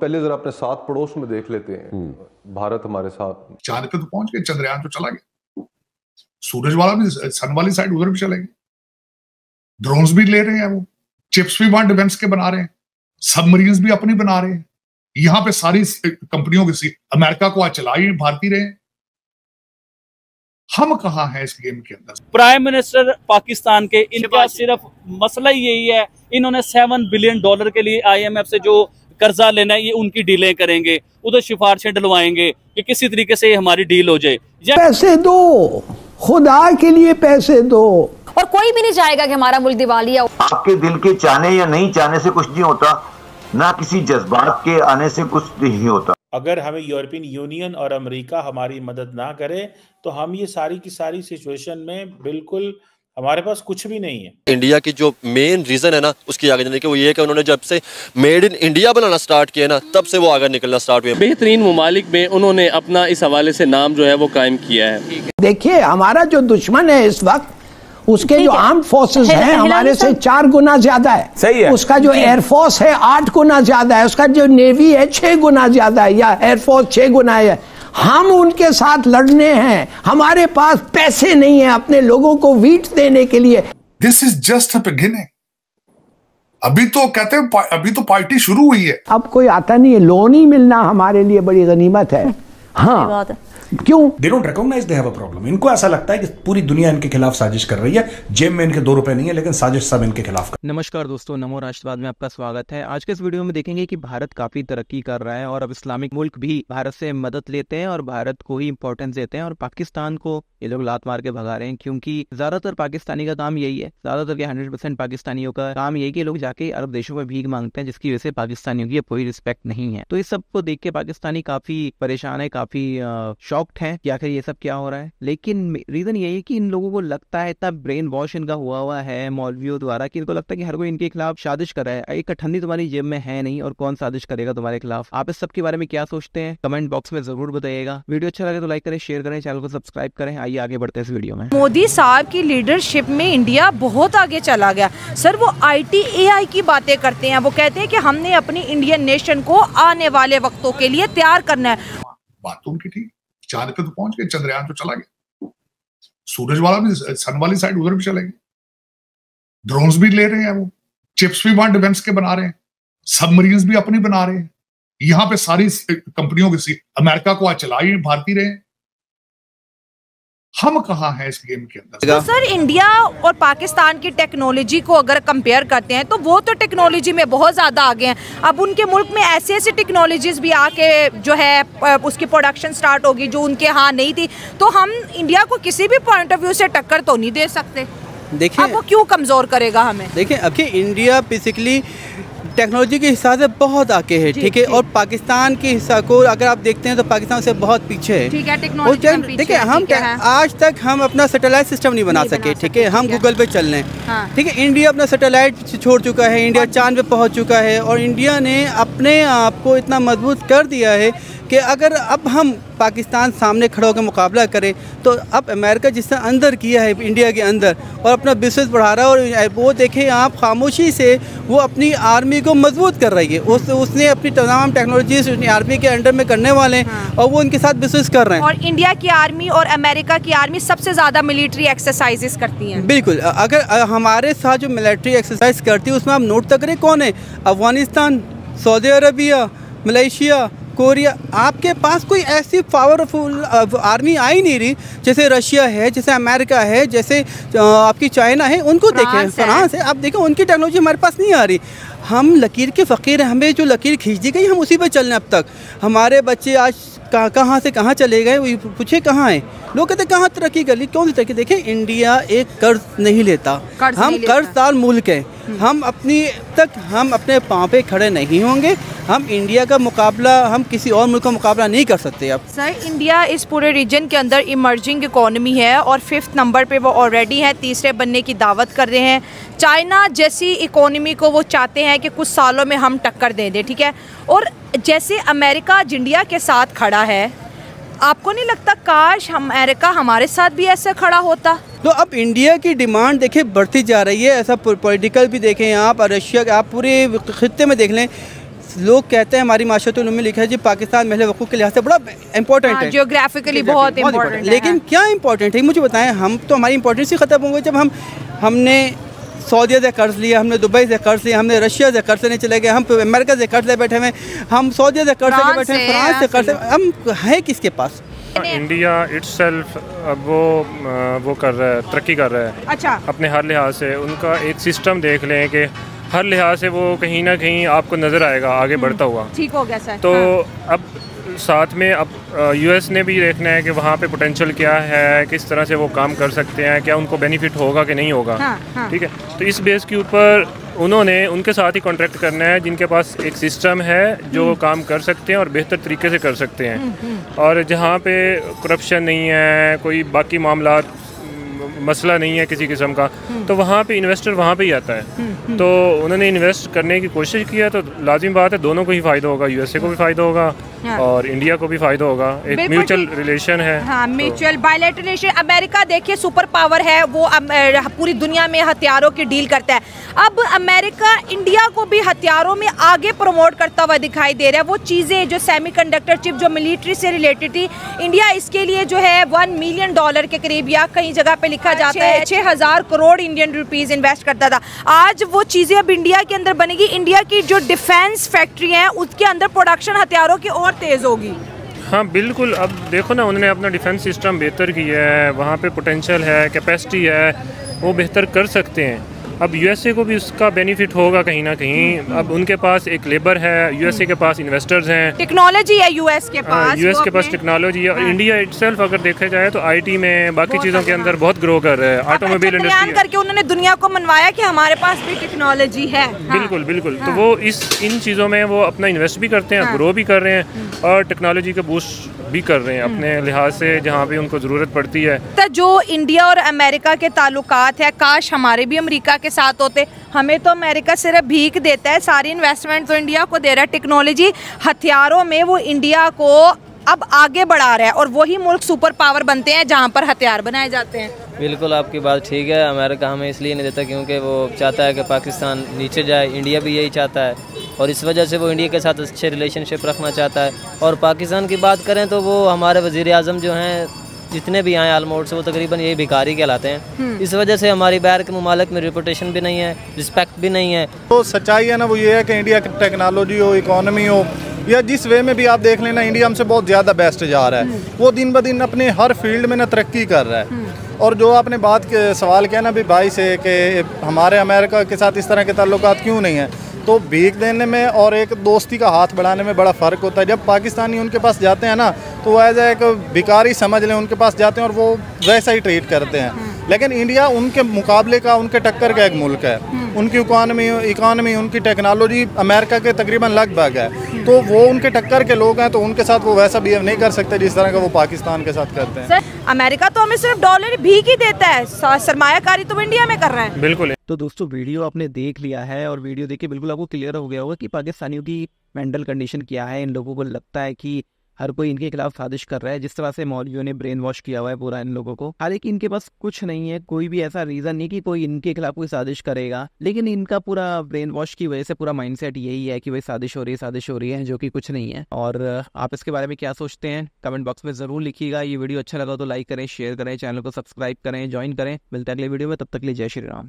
पहले जरा अपने साथ पड़ोस में देख लेते हैं। भारत हमारे साथ चांद पे तो पहुंच गए, चंद्रयान तो चला गया, सूरज वाला भी, सन वाली साइड उधर भी चलेंगे, ड्रोन्स भी ले रहे हैं, वो चिप्स भी वहां डिफेंस के बना रहे हैं, सबमरीन्स भी अपनी बना रहे हैं। यहां पे सारी कंपनियों की, अमेरिका को आज चला ही भारतीय रहे हैं। हम कहां हैं इस गेम के अंदर? प्राइम मिनिस्टर पाकिस्तान के, इनका सिर्फ मसला ही यही है, इन्होंने $7 बिलियन के लिए IMF से जो कर्जा लेना है ये उनकी डीलें करेंगे, उधर सिफारिशें डलवाएंगे कि किसी तरीके से हमारी डील हो जाए। पैसे दो, खुदा के लिए पैसे दो, और कोई भी नहीं चाहेगा कि हमारा मुल्क दिवालिया। आपके दिल के चाहने या नहीं चाहने से कुछ नहीं होता, ना किसी जज्बात के आने से कुछ नहीं होता। अगर हमें यूरोपियन यूनियन और अमेरिका हमारी मदद ना करे तो हम ये सारी की सारी सिचुएशन में बिल्कुल, हमारे पास कुछ भी नहीं है। इंडिया की जो मेन रीजन है ना उसकी आगे जाने के, वो ये है कि उन्होंने जब से made in India banana start किया ना, तब से वो आगे निकलना स्टार्ट हुए। बेहतरीन मुमालिक में उन्होंने अपना इस हवाले से नाम जो है वो कायम किया है। देखिए, हमारा जो दुश्मन है इस वक्त, उसके जो आर्म फोर्सेस हैं हमारे से 4 गुना ज्यादा है। सही है। उसका जो एयरफोर्स है 8 गुना ज्यादा है, उसका जो नेवी है 6 गुना ज्यादा है, या एयरफोर्स 6 गुना है। हम उनके साथ लड़ने हैं, हमारे पास पैसे नहीं है अपने लोगों को वीट देने के लिए। This is just a beginning. अभी तो कहते हैं, अभी तो पार्टी शुरू हुई है। अब कोई आता नहीं है, लोन ही मिलना हमारे लिए बड़ी गनीमत है। हाँ, क्यों? They don't recognize they have a problem। इनको ऐसा लगता है कि पूरी दुनिया इनके खिलाफ साजिश कर रही है। जेब में इनके 2 रुपए नहीं है, लेकिन साजिश सब इनके खिलाफ। नमस्कार दोस्तों, नमो राष्ट्रवाद में आपका स्वागत है। आज के इस वीडियो में देखेंगे कि भारत काफी तरक्की कर रहा है और अब इस्लामिक मुल्क भी भारत से मदद लेते हैं और भारत को ही इंपॉर्टेंस देते हैं, और पाकिस्तान को ये लोग लात मार के भगा रहे हैं। क्योंकि ज्यादातर पाकिस्तानी का काम यही है, ज्यादातर के 100% पाकिस्तानियों का काम यही कि लोग जाके अरब देशों में भीख मांगते हैं, जिसकी वजह से पाकिस्तानियों की कोई रिस्पेक्ट नहीं है। तो इस सब को देख के पाकिस्तानी काफी परेशान है, काफी शॉक्ड है कि आखिर ये सब क्या हो रहा है। लेकिन रीजन यही है कि इन लोगों को लगता है, इतना ब्रेन वॉश इनका हुआ है मौलवियों द्वारा, कि इनको लगता है कि हर कोई इनके खिलाफ साजिश कर रहा है। एक ठंडी तुम्हारी जेब में है नहीं, और कौन साजिश करेगा तुम्हारे खिलाफ। आप इस सब के बारे में क्या सोचते हैं कमेंट बॉक्स में जरूर बताइएगा। वीडियो अच्छा लगे तो लाइक करें, शेयर करें, चैनल को सब्सक्राइब करें। आइए आगे बढ़ते हैं इस वीडियो में। मोदी साहब की लीडरशिप में इंडिया बहुत आगे चला गया। सर, वो IT AI की बातें करते हैं, वो कहते हैं कि हमने अपनी इंडियन नेशन को आने वाले वक्तों के लिए तैयार करना है। बात तो उनकी ठीक, चांद पे तो पहुंच गए, चंद्रयान तो चला गया, सूरज वाला भी, सन वाली साइड उधर भी चलेंगे, ड्रोन्स भी ले रहे हैं, वो चिप्स भी वहां डिफेंस के बना रहे हैं, सबमरीन्स भी अपनी बना रहे हैं। यहां पे सारी कंपनियों की, अमेरिका को आज चला ही भारतीय रहे हैं। हम कहां हैं इस गेम के अंदर? तो सर, इंडिया और पाकिस्तान की टेक्नोलॉजी को अगर कंपेयर करते हैं तो वो तो टेक्नोलॉजी में बहुत ज़्यादा आगे हैं। अब उनके मुल्क में ऐसी ऐसी टेक्नोलॉजीज भी आके जो है उसकी प्रोडक्शन स्टार्ट होगी जो उनके यहाँ नहीं थी। तो हम इंडिया को किसी भी पॉइंट ऑफ व्यू से टक्कर तो नहीं दे सकते। देखिए, अब वो क्यों कमज़ोर करेगा हमें? देखिए, अब इंडिया बेसिकली टेक्नोलॉजी के हिसाब से बहुत आगे है, ठीक है, और पाकिस्तान के हिस्सा को अगर आप देखते हैं तो पाकिस्तान से बहुत पीछे है। ठीक है, टेक्नोलॉजी देखिए, हम आज तक हम अपना सैटेलाइट सिस्टम नहीं बना सके, ठीक है, हम गूगल पे चल रहे हैं, ठीक है। इंडिया अपना सैटेलाइट छोड़ चुका है, इंडिया चांद पे पहुंच चुका है, और इंडिया ने अपने आप को इतना मजबूत कर दिया है कि अगर अब हम पाकिस्तान सामने खड़ा होकर मुकाबला करें तो अब अमेरिका जिसने अंदर किया है इंडिया के अंदर और अपना बिजनेस बढ़ा रहा है, और वो देखें आप, खामोशी से वो अपनी आर्मी को मजबूत कर रही है। उसने अपनी तमाम टेक्नोलॉजीज आर्मी के अंडर में करने वाले हैं, और वो उनके साथ बिजनेस कर रहे हैं। और इंडिया की आर्मी और अमेरिका की आर्मी सबसे ज़्यादा मिलिट्री एक्सरसाइजेस करती हैं। बिल्कुल, अगर हमारे साथ जो मिलिट्री एक्सरसाइज करती है उसमें आप नोट तक करें कौन है, Afghanistan, Saudi Arabia, Malaysia, Korea. आपके पास कोई ऐसी पावरफुल आर्मी आई नहीं रही जैसे रशिया है, जैसे अमेरिका है, जैसे आपकी चाइना है, उनको देखें, फ्रांस है, आप देखें उनकी टेक्नोलॉजी हमारे पास नहीं आ रही। हम लकीर के फ़कीर हैं, हमें जो लकीर खींच दी गई हम उसी पर चल रहे हैं। अब तक हमारे बच्चे आज कहाँ से कहाँ चले गए, वो पूछे कहाँ हैं, लोग कहते कहाँ तरक्की कर ली, कौन सी तरक्की? देखें, इंडिया एक कर्ज नहीं लेता, हम कर्जदार मुल्क हैं। हम अपने पाँव पे खड़े नहीं होंगे। हम इंडिया का मुकाबला, हम किसी और मुल्क का मुकाबला नहीं कर सकते। अब सर, इंडिया इस पूरे रीजन के अंदर इमर्जिंग इकोनॉमी है और 5th नंबर पे वो ऑलरेडी है, तीसरे बनने की दावत कर रहे हैं। चाइना जैसी इकोनॉमी को वो चाहते हैं कि कुछ सालों में हम टक्कर दे दें, ठीक है। और जैसे अमेरिका इंडिया के साथ खड़ा है, आपको नहीं लगता काश अमेरिका हमारे साथ भी ऐसे खड़ा होता? तो अब इंडिया की डिमांड देखिए बढ़ती जा रही है। ऐसा पॉलिटिकल भी देखें आप, रशिया आप पूरे खित्ते में देख लें, लोग कहते हैं हमारी माशरतुल में लिखा है जी पाकिस्तान महल वक़ूफ़ के लिहाज से बड़ा इम्पोर्टेंट है, जियोग्राफिकली बहुत इम्पोर्टेंट है। लेकिन क्या इम्पोर्टेंट है मुझे बताएं। हम तो हमारी इंपॉर्टेंस ही ख़त्म हो गई जब हमने सऊदीया से कर्ज लिया, हमने दुबई से कर्ज लिया, हमने रशिया से कर्ज लेने चले गए, हम अमेरिका से कर्ज ले बैठे हुए, हम सऊदीया से कर्ज ले बैठे हैं, फ्रांस से कर्ज, हम हैं किसके पास? इंडिया इटसेल्फ अब वो कर रहा है, तरक्की कर रहा है। अच्छा। अपने हर लिहाज से उनका एक सिस्टम देख लें कि हर लिहाज से वो कहीं ना कहीं आपको नज़र आएगा आगे बढ़ता हुआ। ठीक हो गया सर। तो अब साथ में अब यूएस ने भी देखना है कि वहाँ पे पोटेंशियल क्या है, किस तरह से वो काम कर सकते हैं, क्या उनको बेनिफिट होगा कि नहीं होगा। ठीक है, तो इस बेस के ऊपर उन्होंने उनके साथ ही कॉन्ट्रैक्ट करना है जिनके पास एक सिस्टम है जो काम कर सकते हैं और बेहतर तरीके से कर सकते हैं, और जहाँ पे करप्शन नहीं है, कोई बाकी मामला मसला नहीं है किसी किस्म का, तो वहाँ पे इन्वेस्टर वहाँ पे ही आता है। तो उन्होंने इन्वेस्ट करने की कोशिश की है, तो लाजिम बात है दोनों को ही फ़ायदा होगा, यूएसए को भी फ़ायदा होगा और इंडिया को भी फ़ायदा होगा। एक म्यूचुअल रिलेशन है। हाँ, म्यूचुअल बायलैटरल रिलेशन। अमेरिका देखिए सुपर पावर है, वो पूरी दुनिया में हथियारों की डील करता है। अब अमेरिका इंडिया को भी हथियारों में आगे प्रमोट करता हुआ दिखाई दे रहा है। वो चीज़ें जो सेमीकंडक्टर चिप जो मिलिट्री से रिलेटेड थी, इंडिया इसके लिए जो है $1 मिलियन के करीब या कहीं जगह पे लिखा जाता है 6,000 करोड़ इंडियन रुपीस इन्वेस्ट करता था। आज वो चीज़ें अब इंडिया के अंदर बनेगी। इंडिया की जो डिफेंस फैक्ट्री है उसके अंदर प्रोडक्शन हथियारों की और तेज़ होगी। हाँ बिल्कुल, अब देखो ना उन्होंने अपना डिफेंस सिस्टम बेहतर किया है, वहाँ पे पोटेंशियल है, कैपेसिटी है, वो बेहतर कर सकते हैं। अब यूएसए को भी उसका बेनिफिट होगा कहीं ना कहीं। अब उनके पास एक लेबर है, यूएसए के पास इन्वेस्टर्स हैं, टेक्नोलॉजी है यूएस के पास, यूएस के पास टेक्नोलॉजी है। इंडिया इटसेल्फ अगर देखा जाए तो आईटी में बाकी चीज़ों के अंदर बहुत ग्रो कर रहा है, ऑटोमोबाइल इंडस्ट्री करके उन्होंने दुनिया को मनवाया कि हमारे पास भी टेक्नोलॉजी है। बिल्कुल बिल्कुल। तो वो इन चीज़ों में वो अपना इन्वेस्ट भी करते हैं, ग्रो भी कर रहे हैं और टेक्नोलॉजी का बूस्ट भी कर रहे हैं अपने लिहाज से जहाँ पे उनको ज़रूरत पड़ती है। तो जो इंडिया और अमेरिका के ताल्लुकात है, काश हमारे भी अमेरिका के साथ होते। हमें तो अमेरिका सिर्फ भीख देता है, सारी इन्वेस्टमेंट तो इंडिया को दे रहा है। टेक्नोलॉजी हथियारों में वो इंडिया को अब आगे बढ़ा रहा है और वही मुल्क सुपर पावर बनते हैं जहाँ पर हथियार बनाए जाते हैं। बिल्कुल आपकी बात ठीक है। अमेरिका हमें इसलिए नहीं देता क्योंकि वो चाहता है कि पाकिस्तान नीचे जाए, इंडिया भी यही चाहता है और इस वजह से वो इंडिया के साथ अच्छे रिलेशनशिप रखना चाहता है। और पाकिस्तान की बात करें तो वो हमारे वज़ीर आज़म जो हैं जितने भी आए ऑलमोस्ट वो तकरीबन यही भिखारी कहलाते हैं। इस वजह से हमारी बाहर के मुमालिक में रेपुटेशन भी नहीं है, रिस्पेक्ट भी नहीं है। तो सच्चाई है ना वो ये है कि इंडिया की टेक्नोलॉजी हो, इकोनॉमी हो या जिस वे में भी आप देख लेना, इंडिया हमसे बहुत ज़्यादा बेस्ट जा रहा है। वो दिन ब दिन अपने हर फील्ड में ना तरक्की कर रहा है। और जो आपने बात के सवाल किया ना भी भाई से कि हमारे अमेरिका के साथ इस तरह के ताल्लुकात क्यों नहीं है, तो भीख देने में और एक दोस्ती का हाथ बढ़ाने में बड़ा फ़र्क होता है। जब पाकिस्तानी उनके पास जाते हैं ना तो वो एज एक भिखारी समझ लें, उनके पास जाते हैं और वो वैसा ही ट्रीट करते हैं। लेकिन इंडिया उनके मुकाबले का, उनके टक्कर का एक मुल्क है। उनकी इकॉनमी उनकी टेक्नोलॉजी अमेरिका के तकरीबन लगभग है, तो वो उनके टक्कर के लोग हैं, तो उनके साथ वो वैसा बिहेव नहीं कर सकते जिस तरह का वो पाकिस्तान के साथ करते हैं। सर अमेरिका तो हमें सिर्फ डॉलर भीख ही देता है, सरमायाकारी तो इंडिया में कर रहा है। बिल्कुल। तो दोस्तों वीडियो आपने देख लिया है और वीडियो देख के बिल्कुल आपको क्लियर हो गया होगा कि पाकिस्तानियों की मेंटल कंडीशन क्या है। इन लोगों को लगता है कि हर कोई इनके खिलाफ साजिश कर रहा है, जिस तरह से मौलवियों ने ब्रेन वॉश किया हुआ है पूरा इन लोगों को। हालांकि इनके पास कुछ नहीं है, कोई भी ऐसा रीजन नहीं कि कोई इनके खिलाफ कोई साजिश करेगा, लेकिन इनका पूरा ब्रेन वॉश की वजह से पूरा माइंडसेट यही है कि भाई साजिश हो रही है, जो कि कुछ नहीं है। और आप इसके बारे में क्या सोचते हैं कमेंट बॉक्स में जरूर लिखिएगा। ये वीडियो अच्छा लगा तो लाइक करें, शेयर करें, चैनल को सब्सक्राइब करें, ज्वाइन करें। मिलते हैं अगले वीडियो में, तब तक के लिए जय श्री राम।